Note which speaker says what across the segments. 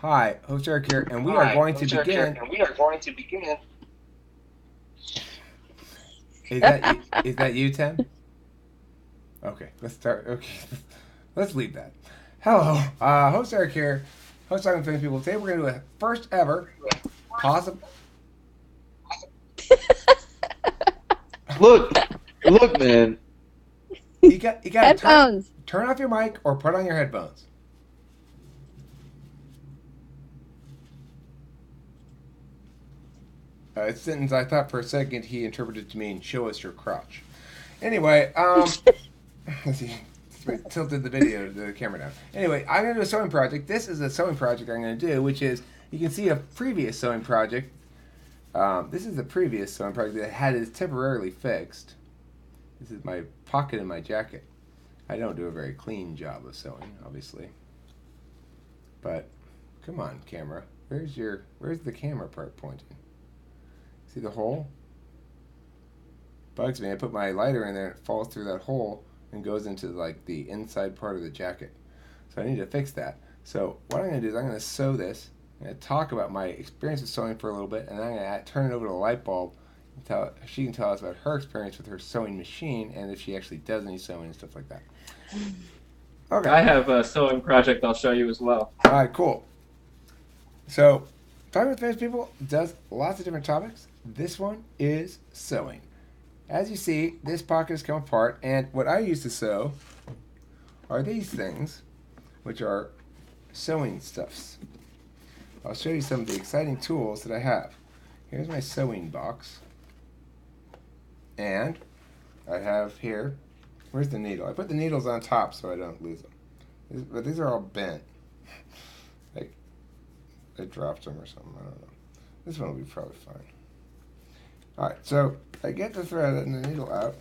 Speaker 1: Hi, host Eric here, and we are going to begin.
Speaker 2: And we are going to begin.
Speaker 1: Is that you, Tim? Okay, let's start. Okay, let's leave that. Hello, host Eric here, host Talking Famous People. Today we're going to do a first ever possible.
Speaker 2: Look, look, man.
Speaker 1: You got to
Speaker 3: Headphones.
Speaker 1: turn off your mic or put on your headphones. A sentence I thought for a second he interpreted to mean "show us your crotch." Anyway, let's see. Tilted the video, the camera down. Anyway, I'm going to do a sewing project. This is a sewing project I'm going to do, which is, you can see a previous sewing project. This is the previous sewing project that had it temporarily fixed. This is my pocket in my jacket. I don't do a very clean job of sewing, obviously. But, come on, camera. Where's the camera part pointing? See the hole? Bugs me. I put my lighter in there and it falls through that hole and goes into like the inside part of the jacket. So I need to fix that. So what I'm going to do is I'm going to sew this. I'm going to talk about my experience with sewing for a little bit, and then I'm going to turn it over to the light bulb and she can tell us about her experience with her sewing machine and if she actually does any sewing and stuff like that. Okay.
Speaker 2: I have a sewing project I'll show you as well.
Speaker 1: All right, cool. So, Talking with Famous People does lots of different topics. This one is sewing. As you see, this pocket has come apart, and what I use to sew are these things, which are sewing stuffs. I'll show you some of the exciting tools that I have. Here's my sewing box, and I have here, where's the needle? I put the needles on top so I don't lose them. But these are all bent. Like, I dropped them or something, I don't know. This one will be probably fine. Alright, so I get the thread and the needle out.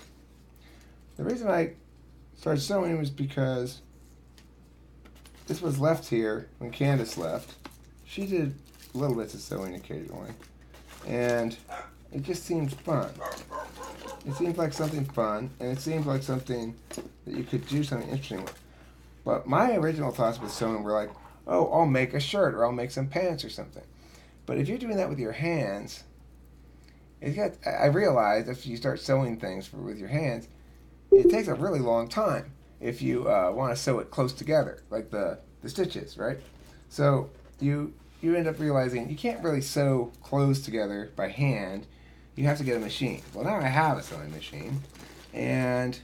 Speaker 1: The reason I started sewing was because this was left here when Candace left. She did little bits of sewing occasionally, and it just seemed fun. It seemed like something fun, and it seemed like something that you could do something interesting with. But my original thoughts with sewing were like, oh, I'll make a shirt or I'll make some pants or something. But if you're doing that with your hands, I realized if you start sewing things with your hands, it takes a really long time if you want to sew it close together, like the stitches, right? So you end up realizing you can't really sew clothes together by hand. You have to get a machine. Well, now I have a sewing machine, and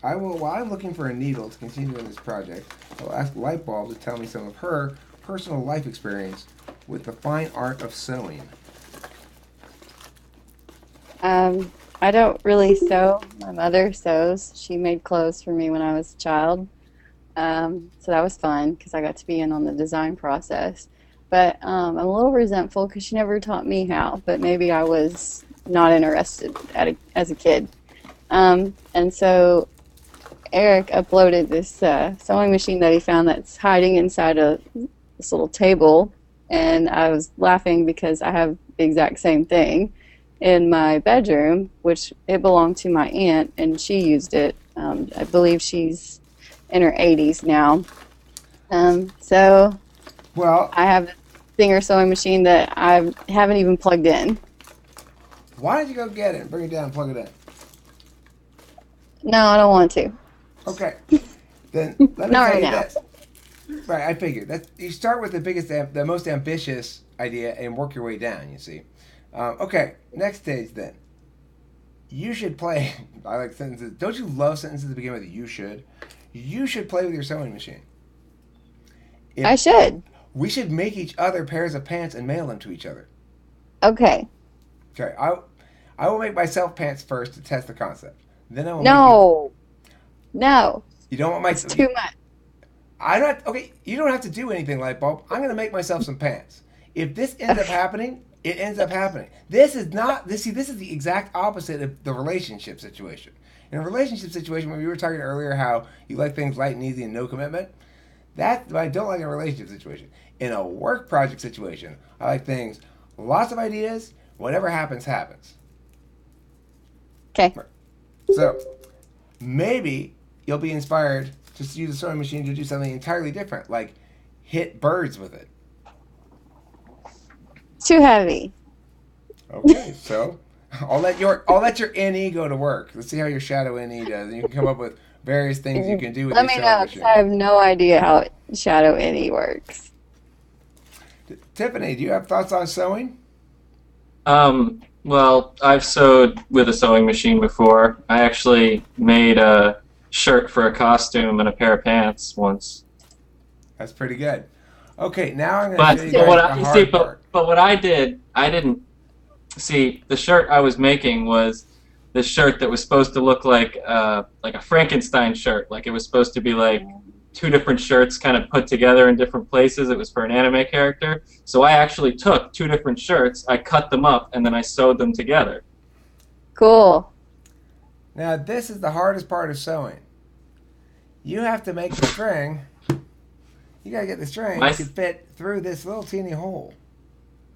Speaker 1: while I'm looking for a needle to continue in this project, I'll ask Lightbulb to tell me some of her personal life experience with the fine art of sewing.
Speaker 3: I don't really sew. My mother sews. She made clothes for me when I was a child. So that was fun because I got to be in on the design process. But I'm a little resentful because she never taught me how, but maybe I was not interested as a kid. And so Eric uploaded this sewing machine that he found that's hiding inside this little table, and I was laughing because I have the exact same thing in my bedroom, which it belonged to my aunt, and she used it. I believe she's in her 80s now. So
Speaker 1: Well,
Speaker 3: I have a Singer sewing machine that I haven't even plugged in.
Speaker 1: why don't you go get it, bring it down, and plug it in?
Speaker 3: No, I don't want to.
Speaker 1: Okay, then let me
Speaker 3: Not
Speaker 1: tell
Speaker 3: right
Speaker 1: you
Speaker 3: now.
Speaker 1: this. Right, I figured that you start with the most ambitious idea, and work your way down. You see. Okay, next stage then. You should play. I like sentences. Don't you love sentences that begin with "you should"? You should play with your sewing machine. If
Speaker 3: I should.
Speaker 1: we should make each other pairs of pants and mail them to each other.
Speaker 3: Okay.
Speaker 1: Okay, I will make myself pants first to test the concept. Then I will make you.
Speaker 3: No. No.
Speaker 1: You don't want my.
Speaker 3: It's too much.
Speaker 1: I'm not okay. You don't have to do anything, light bulb. I'm gonna make myself some pants. If this ends up
Speaker 3: Okay.
Speaker 1: happening, it ends up happening. This is not this. See, this is the exact opposite of the relationship situation. In a relationship situation, where we were talking earlier, how you like things light and easy and no commitment. That's what I don't like in a relationship situation. In a work project situation, I like things, lots of ideas. Whatever happens, happens.
Speaker 3: Okay.
Speaker 1: So maybe you'll be inspired to use a sewing machine to do something entirely different, like hit birds with it.
Speaker 3: too heavy.
Speaker 1: Okay, so I'll let your NE go to work. Let's see how your shadow NE does, and you can come up with various things you can do with
Speaker 3: Let
Speaker 1: your
Speaker 3: me
Speaker 1: sewing
Speaker 3: know, 'cause
Speaker 1: machine.
Speaker 3: I have no idea how shadow any works.
Speaker 1: Tiffany, do you have thoughts on sewing?
Speaker 2: Well, I've sewed with a sewing machine before. I actually made a shirt for a costume and a pair of pants once.
Speaker 1: That's pretty good. Okay, now I'm going to show
Speaker 2: But
Speaker 1: you
Speaker 2: but
Speaker 1: guys
Speaker 2: what
Speaker 1: the
Speaker 2: I, you see,
Speaker 1: hard
Speaker 2: but
Speaker 1: part.
Speaker 2: but what I did, I didn't see the shirt I was making was this shirt that was supposed to look like a Frankenstein shirt. Like it was supposed to be like two different shirts kind of put together in different places. It was for an anime character. So I actually took two different shirts, I cut them up, and then I sewed them together.
Speaker 3: Cool.
Speaker 1: Now, this is the hardest part of sewing. You have to make the string. You got to get the string
Speaker 2: My
Speaker 1: to fit through this little teeny hole.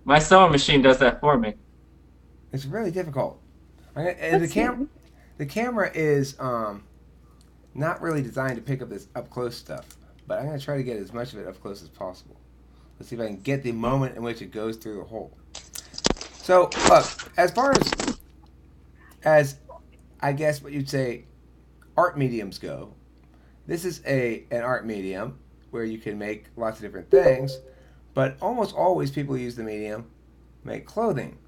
Speaker 2: my sewing machine does that for me.
Speaker 1: It's really difficult. And the camera is not really designed to pick up this up close stuff, but I'm going to try to get as much of it up close as possible. Let's see if I can get the moment in which it goes through the hole. So, look, as far as I guess what you'd say art mediums go, this is an art medium where you can make lots of different things, but almost always people use the medium make clothing.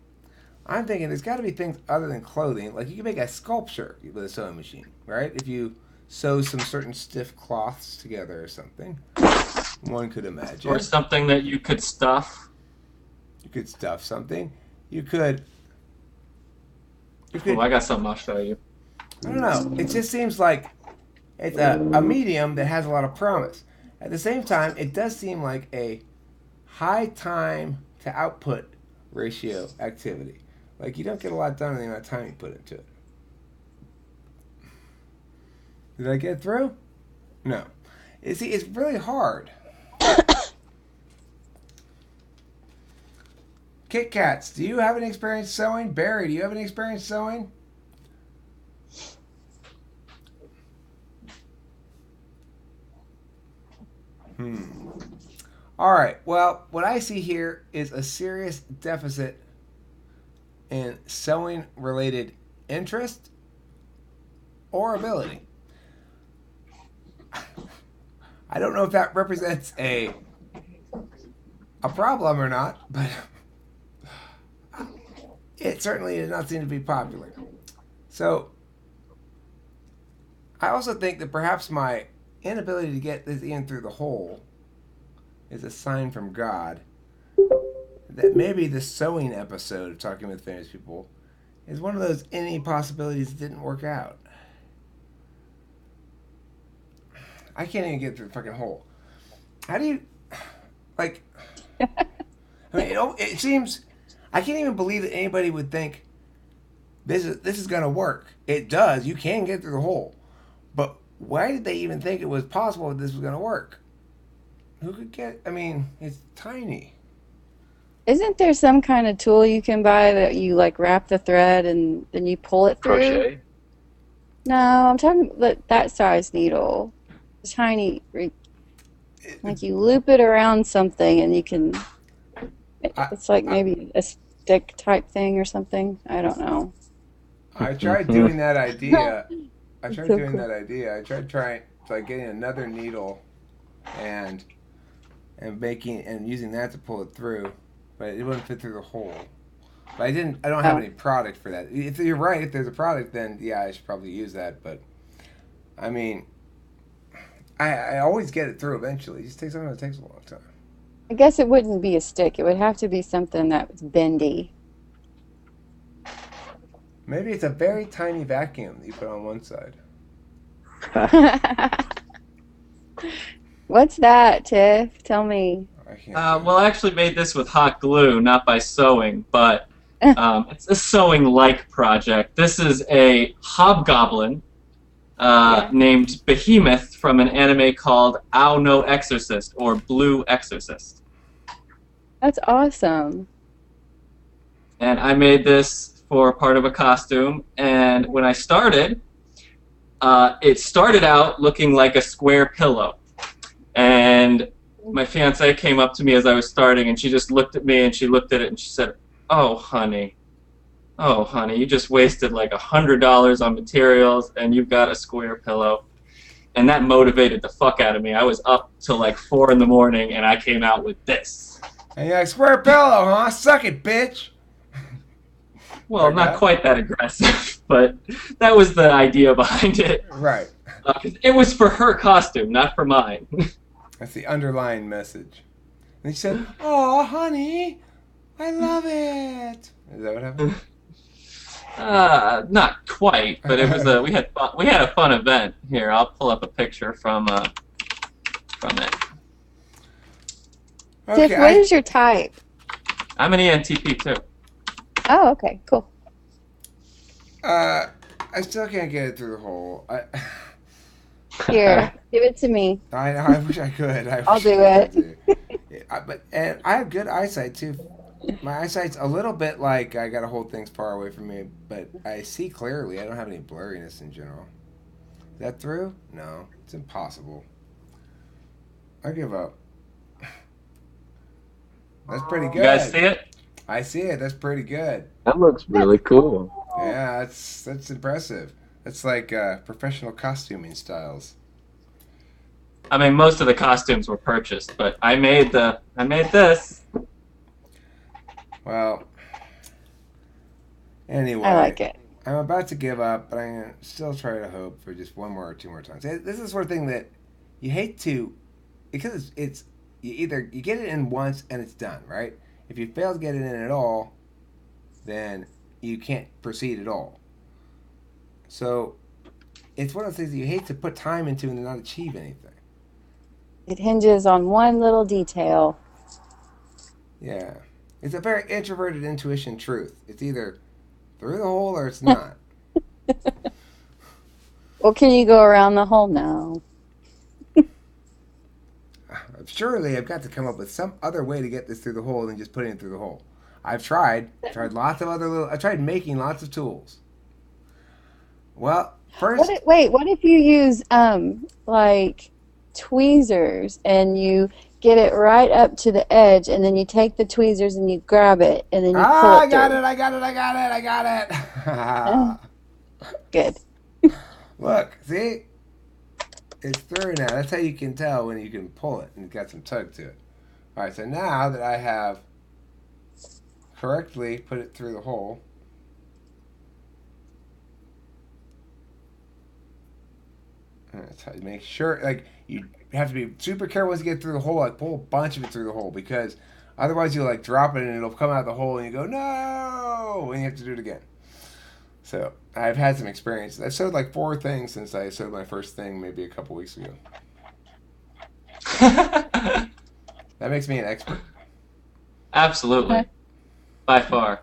Speaker 1: I'm thinking there's got to be things other than clothing, like you can make a sculpture with a sewing machine, right? If you sew some certain stiff cloths together or something, one could imagine.
Speaker 2: Or something that you could stuff.
Speaker 1: You could stuff something. You could.
Speaker 2: Oh, I got something I'll show you.
Speaker 1: I don't know. It just seems like it's a medium that has a lot of promise. At the same time, it does seem like a high time to output ratio activity. Like you don't get a lot done in the amount of time you put into it. Did I get through? No. You see, it's really hard. Kit Kats, do you have any experience sewing? Barry, do you have any experience sewing? All right. Well, what I see here is a serious deficit in sewing related interest or ability. I don't know if that represents a problem or not, but it certainly does not seem to be popular. So I also think that perhaps my inability to get this in through the hole is a sign from God that maybe the sewing episode of Talking with Famous People is one of those any possibilities that didn't work out. I can't even get through the fucking hole. How do you, like, I mean, it seems, I can't even believe that anybody would think this is going to work. It does. You can get through the hole. But why did they even think it was possible that this was going to work? Who could get, I mean, it's tiny.
Speaker 3: Isn't there some kind of tool you can buy that you like wrap the thread and then you pull it through?
Speaker 2: Crochet?
Speaker 3: No, I'm talking about that size needle. Tiny, like you loop it around something and you can, it's like maybe a stick type thing or something. I don't know.
Speaker 1: I tried doing that idea. I tried
Speaker 3: So
Speaker 1: doing
Speaker 3: cool.
Speaker 1: that idea. I tried like getting another needle and making and using that to pull it through, but it wouldn't fit through the hole. But I don't have
Speaker 3: Oh.
Speaker 1: any product for that. If you're right, if there's a product, then yeah, I should probably use that. But I mean, I always get it through eventually. It just takes something that takes a long time.
Speaker 3: I guess it wouldn't be a stick. It would have to be something that was bendy.
Speaker 1: Maybe it's a very tiny vacuum that you put on one side.
Speaker 3: What's that, Tiff? Tell me.
Speaker 1: I can't.
Speaker 2: Well, I actually made this with hot glue, not by sewing, but it's a sewing-like project. This is a hobgoblin named Behemoth from an anime called Ao no Exorcist, or Blue Exorcist.
Speaker 3: That's awesome.
Speaker 2: And I made this for part of a costume, and when I started, it started out looking like a square pillow. And my fiance came up to me as I was starting, and she just looked at me, and she looked at it, and she said, "Oh, honey. Oh, honey, you just wasted like $100 on materials, and you've got a square pillow." And that motivated the fuck out of me. I was up till like 4 in the morning, and I came out with this.
Speaker 1: And you're like, square pillow, huh? Suck it, bitch.
Speaker 2: Well,
Speaker 1: Like
Speaker 2: not
Speaker 1: that?
Speaker 2: quite that aggressive, but that was the idea behind it.
Speaker 1: Right.
Speaker 2: 'Cause it was for her costume, not for mine.
Speaker 1: That's the underlying message. And she said, "Oh, honey, I love it." Is that what happened?
Speaker 2: Not quite, but it was we had a fun event. Here, I'll pull up a picture from it.
Speaker 3: Tiff, what is your type?
Speaker 2: I'm an ENTP too.
Speaker 3: Oh, okay, cool.
Speaker 1: I still can't get it through the hole.
Speaker 3: Here, give it to me.
Speaker 1: I wish I could.
Speaker 3: I'll do it.
Speaker 1: And I have good eyesight too. My eyesight's a little bit like I gotta hold things far away from me, but I see clearly. I don't have any blurriness in general. Is that through? No, it's impossible. I give up. That's pretty good.
Speaker 2: You guys see it?
Speaker 1: I see it. That's pretty good.
Speaker 2: That looks really cool.
Speaker 1: Yeah, that's impressive. That's like professional costuming styles.
Speaker 2: I mean, most of the costumes were purchased, but I made this.
Speaker 1: Well, anyway,
Speaker 3: I like it.
Speaker 1: I'm about to give up, but I'm gonna still try to hope for just one more or two more times. This is the sort of thing that you hate to, because it's you get it in once and it's done, right? If you fail to get it in at all, then you can't proceed at all. So it's one of those things that you hate to put time into and not achieve anything.
Speaker 3: It hinges on one little detail.
Speaker 1: Yeah. It's a very introverted intuition truth. It's either through the hole or it's not.
Speaker 3: Well, can you go around the hole now?
Speaker 1: Surely I've got to come up with some other way to get this through the hole than just putting it through the hole. I've tried lots of I tried making lots of tools. Well, first...
Speaker 3: What if you use, like, tweezers and you get it right up to the edge, and then you take the tweezers and you grab it, and then you pull it
Speaker 1: I got
Speaker 3: through.
Speaker 1: it.
Speaker 3: Good.
Speaker 1: Look, see? It's through now. That's how you can tell when you can pull it and it's got some tug to it. All right, so now that I have correctly put it through the hole, that's how you make sure, like, you have to be super careful once you get through the hole, like, pull a bunch of it through the hole, because otherwise you'll, like, drop it and it'll come out of the hole and you go, no, and you have to do it again. So I've had some experience. I've sewed like 4 things since I sewed my first thing maybe a couple weeks ago. That makes me an expert.
Speaker 2: Absolutely. By far.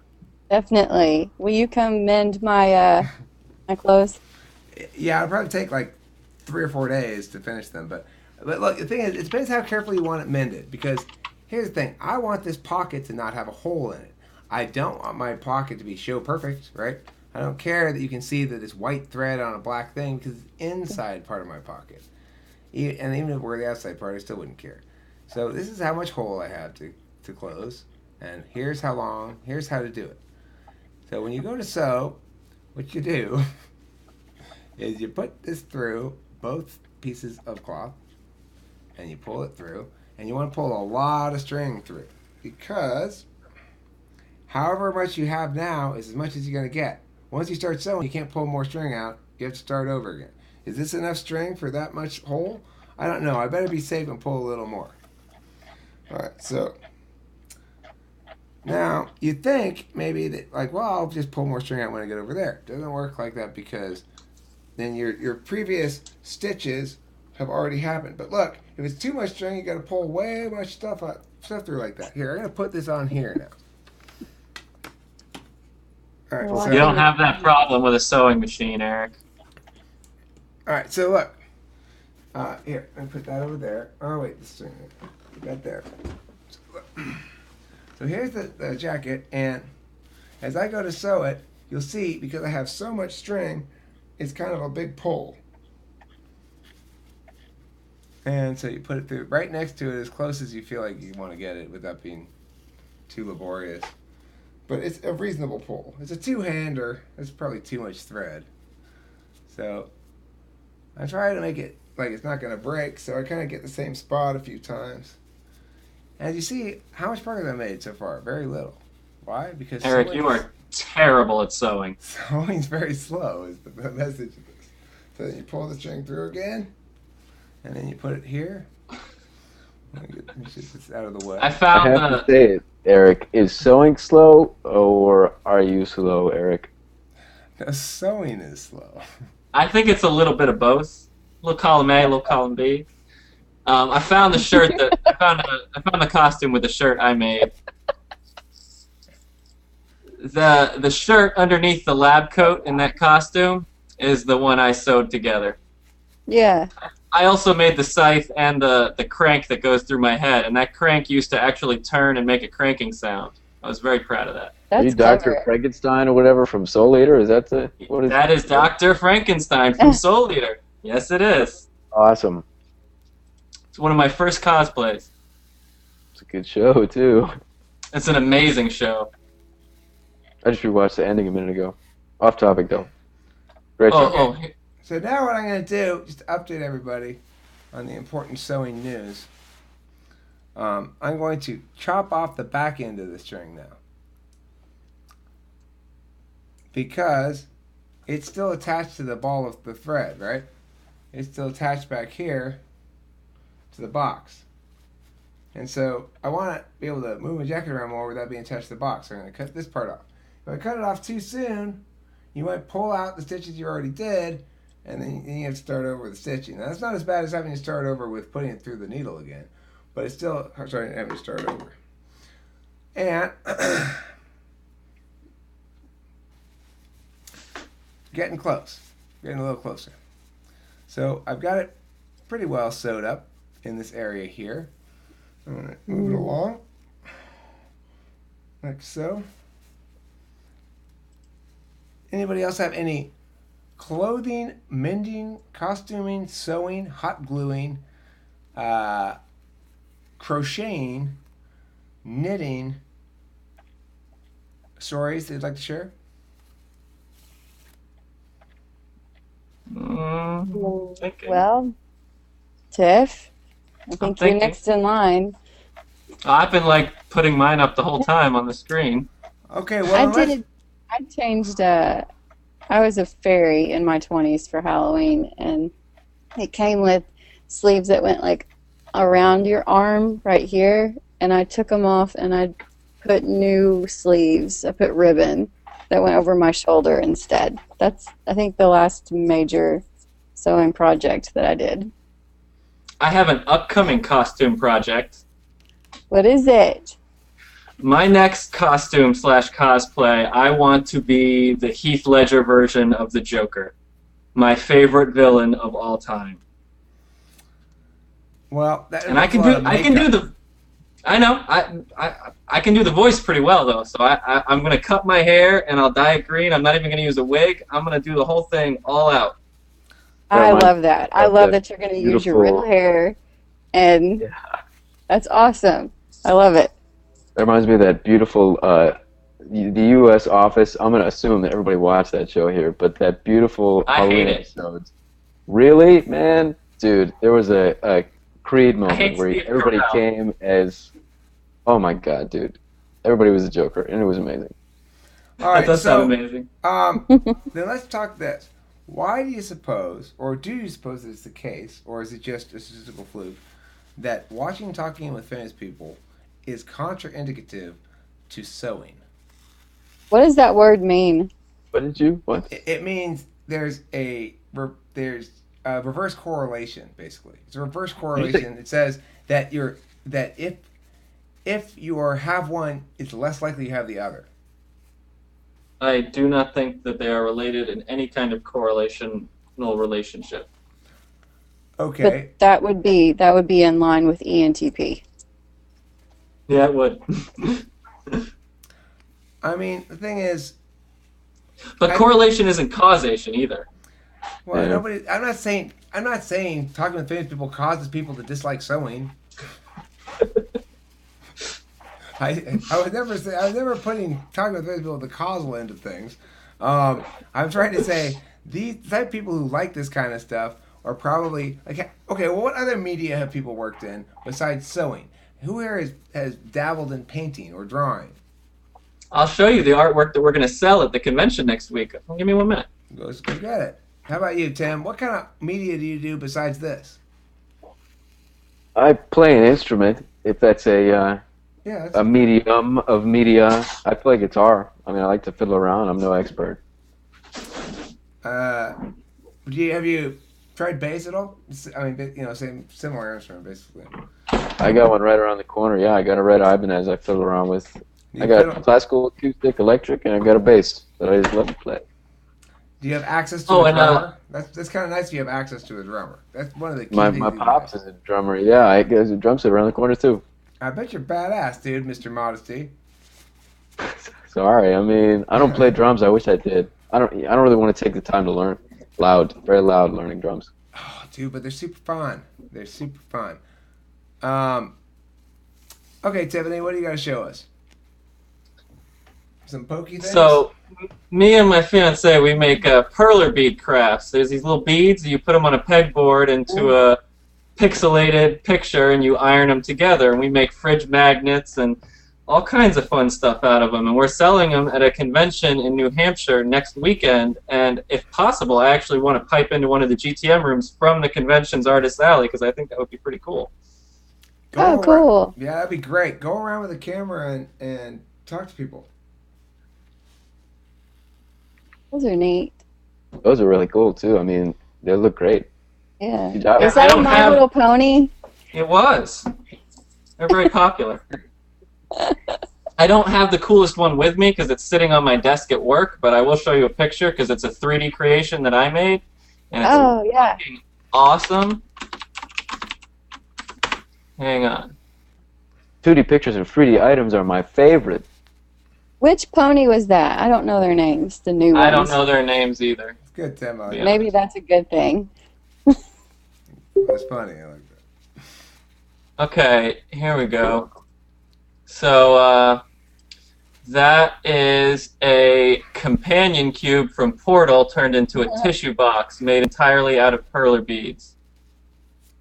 Speaker 3: Definitely. Will you come mend my my clothes?
Speaker 1: Yeah, it'll probably take like 3 or 4 days to finish them. But look, the thing is, it depends how carefully you want it mended. Because here's the thing. I want this pocket to not have a hole in it. I don't want my pocket to be show perfect, right? I don't care that you can see that it's white thread on a black thing because it's inside part of my pocket. And even if it were the outside part, I still wouldn't care. So this is how much hole I have to close. And here's how long, here's how to do it. So when you go to sew, what you do is you put this through both pieces of cloth and you pull it through. And you want to pull a lot of string through because however much you have now is as much as you're going to get. Once you start sewing, you can't pull more string out. You have to start over again. Is this enough string for that much hole? I don't know. I better be safe and pull a little more. All right, so now you think maybe that, like, well, I'll just pull more string out when I get over there. It doesn't work like that because then your previous stitches have already happened. But look, if it's too much string, you got to pull way much stuff through like that. Here, I'm going to put this on here now. All right,
Speaker 3: Well,
Speaker 1: so,
Speaker 2: You don't have that problem with a sewing machine, Eric.
Speaker 1: all right, so look. Here, let me put that over there. Oh, wait, this string. Put that there. So here's the jacket, and as I go to sew it, you'll see, because I have so much string, it's kind of a big pull. And so you put it through right next to it as close as you feel like you want to get it without being too laborious. But it's a reasonable pull. It's a two-hander. It's probably too much thread. So I try to make it like it's not going to break, so I kind of get the same spot a few times. As you see, how much progress I made so far? Very little. Why? Because
Speaker 2: Eric, you are terrible at sewing.
Speaker 1: sewing's very slow is the message of this. So then you pull the string through again, and then you put it here. Let me get this out of the way.
Speaker 2: I
Speaker 4: I
Speaker 2: found
Speaker 4: have to say it, Eric. Is sewing slow, or are you slow, Eric?
Speaker 1: The sewing is slow.
Speaker 2: I think it's a little bit of both. A little column A, a little column B. I found the shirt that I found the costume with the shirt I made. The shirt underneath the lab coat in that costume is the one I sewed together.
Speaker 3: Yeah.
Speaker 2: I also made the scythe and the crank that goes through my head, and that crank used to actually turn and make a cranking sound. I was very proud of that.
Speaker 4: Are you
Speaker 3: That's
Speaker 4: Dr.
Speaker 3: clever.
Speaker 4: Frankenstein or whatever from Soul Eater? Is that the what is
Speaker 2: That is Dr. Frankenstein from Soul Eater. Yes, it is.
Speaker 4: Awesome.
Speaker 2: It's one of my first cosplays.
Speaker 4: It's a good show too.
Speaker 2: It's an amazing show.
Speaker 4: I just rewatched the ending a minute ago. Off topic though. Great show.
Speaker 2: Oh,
Speaker 1: So now what I'm going to do, just to update everybody on the important sewing news, I'm going to chop off the back end of the string now. Because it's still attached to the ball of the thread, right? It's still attached back here to the box. And so I want to be able to move my jacket around more without being attached to the box. So I'm going to cut this part off. If I cut it off too soon, you might pull out the stitches you already did, and then you have to start over with stitching. Now, that's not as bad as having to start over with putting it through the needle again, but it's still starting to have to start over. And getting close, getting a little closer. So I've got it pretty well sewed up in this area here. I'm going to move it along, like so. Anybody else have any clothing, mending, costuming, sewing, hot gluing, crocheting, knitting stories they'd like to share?
Speaker 2: Thinking.
Speaker 3: Well, Tiff, I think you're
Speaker 2: thinking.
Speaker 3: next in line.
Speaker 2: I've been like putting mine up the whole time on the screen.
Speaker 1: Okay, well,
Speaker 3: I changed, I was a fairy in my 20s for Halloween, and it came with sleeves that went like around your arm right here, and I took them off and I put new sleeves. I put ribbon that went over my shoulder instead. That's, I think, the last major sewing project that I did.
Speaker 2: I have an upcoming costume project.
Speaker 3: What is it?
Speaker 2: My next costume / cosplay, I want to be the Heath Ledger version of the Joker. My favorite villain of all time.
Speaker 1: well, that
Speaker 2: And I can do the I can do the voice pretty well though. So I'm gonna cut my hair and I'll dye it green. I'm not even gonna use a wig. I'm gonna do the whole thing all out.
Speaker 3: I love that. I love that you're going to use your real
Speaker 4: beautiful-
Speaker 3: hair, and that's awesome. I love it.
Speaker 4: That reminds me of that beautiful the U.S. Office. I'm gonna assume that everybody watched that show here, but that beautiful
Speaker 2: I hate
Speaker 4: Halloween
Speaker 2: it.
Speaker 4: episodes. Really, man, dude, there was a Creed
Speaker 2: hate
Speaker 4: moment where
Speaker 2: Steve
Speaker 4: everybody
Speaker 2: Carell.
Speaker 4: came as, oh my god, dude, everybody was a Joker, and it was amazing.
Speaker 1: all right,
Speaker 2: That does
Speaker 1: so
Speaker 2: sound amazing.
Speaker 1: then let's talk this. Why do you suppose, or do you suppose it's the case, or is it just a statistical fluke, that watching and talking with famous people is contraindicative to sewing?
Speaker 3: What does that word mean?
Speaker 4: What did you? What?
Speaker 1: It means there's a reverse correlation. Basically, it's a reverse correlation. It says that if you have one, it's less likely you have the other.
Speaker 2: I do not think that they are related in any kind of correlational relationship.
Speaker 1: Okay.
Speaker 3: But that would be in line with ENTP.
Speaker 2: Yeah, it would.
Speaker 1: I mean, the thing is,
Speaker 2: But correlation isn't causation either.
Speaker 1: Well,
Speaker 4: Yeah.
Speaker 1: nobody. I'm not saying talking with famous people causes people to dislike sewing. I was never putting talking with famous people at the causal end of things. I'm trying to say these type of people who like this kind of stuff are probably like, okay. Well, what other media have people worked in besides sewing? Who here has dabbled in painting or drawing?
Speaker 2: I'll show you the artwork that we're going to sell at the convention next week. Give me 1 minute.
Speaker 1: Go get it. How about you, Tim? What kind of media do you do besides this?
Speaker 4: I play an instrument, if that's
Speaker 1: Yeah, that's
Speaker 4: a medium of media. I play guitar. I mean, I like to fiddle around. I'm no expert.
Speaker 1: Have you tried bass at all? I mean, same similar instrument basically.
Speaker 4: I got one right around the corner. Yeah, I got a red Ibanez I fiddle around with.
Speaker 1: Do
Speaker 4: I
Speaker 1: you,
Speaker 4: got
Speaker 1: fiddle,
Speaker 4: classical, acoustic, electric, and I've got a bass that I just love to play.
Speaker 1: do you have access to
Speaker 2: Oh,
Speaker 1: a
Speaker 2: and
Speaker 1: drummer? That's kind of nice if you have access to a drummer. That's one of the key
Speaker 4: My
Speaker 1: things.
Speaker 4: pops is a drummer. Yeah, I there's a drum set around the corner too.
Speaker 1: I bet you're badass, dude, Mr. Modesty.
Speaker 4: Sorry, I mean, I don't play drums. I wish I did. I don't really want to take the time to learn. Very loud learning drums.
Speaker 1: Oh, dude, but they're super fun. They're super fun. Okay, Tiffany, what do you got to show us? Some pokey things?
Speaker 2: So, me and my fiance, we make perler bead crafts. There's these little beads. You put them on a pegboard into a pixelated picture, and you iron them together. And we make fridge magnets and all kinds of fun stuff out of them. And we're selling them at a convention in New Hampshire next weekend. And if possible, I actually want to pipe into one of the GTM rooms from the convention's Artist Alley, because I think that would be pretty cool.
Speaker 3: Cool.
Speaker 1: Yeah, that'd be great. Go around with a camera and talk to people.
Speaker 3: Those are neat.
Speaker 4: Those are really cool too. I mean, they look great.
Speaker 3: Yeah.
Speaker 4: Good job.
Speaker 3: Is
Speaker 2: I
Speaker 3: that a
Speaker 2: don't
Speaker 3: My
Speaker 2: have-
Speaker 3: Little Pony?
Speaker 2: It was. They're very popular. I don't have the coolest one with me because it's sitting on my desk at work, but I will show you a picture because it's a 3D creation that I made. And it's
Speaker 3: Oh, yeah.
Speaker 2: fucking awesome. Hang on.
Speaker 4: 2D pictures and 3D items are my favorite.
Speaker 3: Which pony was that? I don't know their names, the new ones.
Speaker 2: I don't know their names either.
Speaker 1: It's good, Tim.
Speaker 2: Yeah.
Speaker 3: Maybe that's a good thing.
Speaker 1: That's funny. I like that.
Speaker 2: Okay, here we go. So, that is a companion cube from Portal turned into a tissue box made entirely out of perler beads.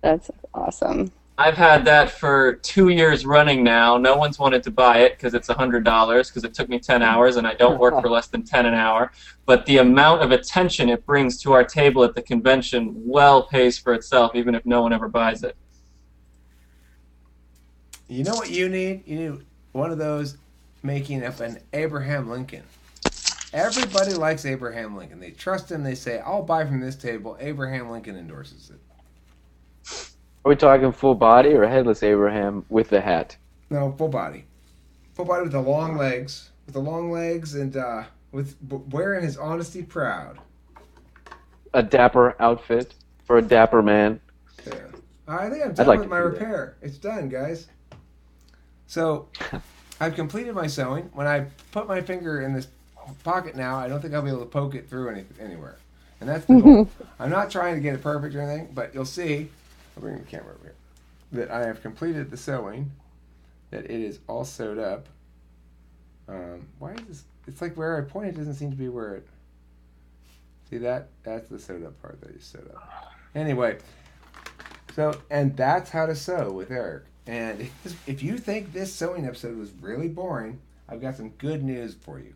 Speaker 3: That's awesome.
Speaker 2: I've had that for 2 years running now. No one's wanted to buy it because it's $100 because it took me 10 hours and I don't work for less than 10 an hour. But the amount of attention it brings to our table at the convention well pays for itself, even if no one ever buys it.
Speaker 1: You know what you need? You need one of those making up an Abraham Lincoln. Everybody likes Abraham Lincoln. They trust him. They say, I'll buy from this table. Abraham Lincoln endorses it.
Speaker 4: Are we talking full body or headless Abraham with the hat?
Speaker 1: No, full body. Full body with the long legs. With the long legs and with wearing his honesty proud.
Speaker 4: A dapper outfit for a dapper man.
Speaker 1: Yeah. I think I'm done
Speaker 4: like
Speaker 1: with
Speaker 4: to
Speaker 1: my
Speaker 4: do that.
Speaker 1: repair. It's done, guys. So, I've completed my sewing. When I put my finger in this pocket now, I don't think I'll be able to poke it through anywhere. And that's the goal. I'm not trying to get it perfect or anything, but you'll see. I'll bring the camera over here. That I have completed the sewing. That it is all sewed up. Why is this? It's like where I point it doesn't seem to be where it. See that? That's the sewed up part that you sewed up. Anyway, and that's how to sew with Eric. And if you think this sewing episode was really boring, I've got some good news for you.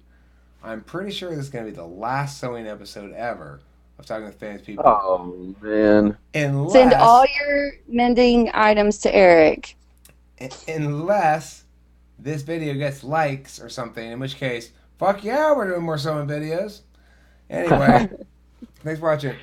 Speaker 1: I'm pretty sure this is going to be the last sewing episode ever of Talking with Famous People.
Speaker 4: Oh, man.
Speaker 3: Send all your mending items to Eric.
Speaker 1: Unless this video gets likes or something, in which case, fuck yeah, we're doing more sewing videos. Anyway, thanks for watching.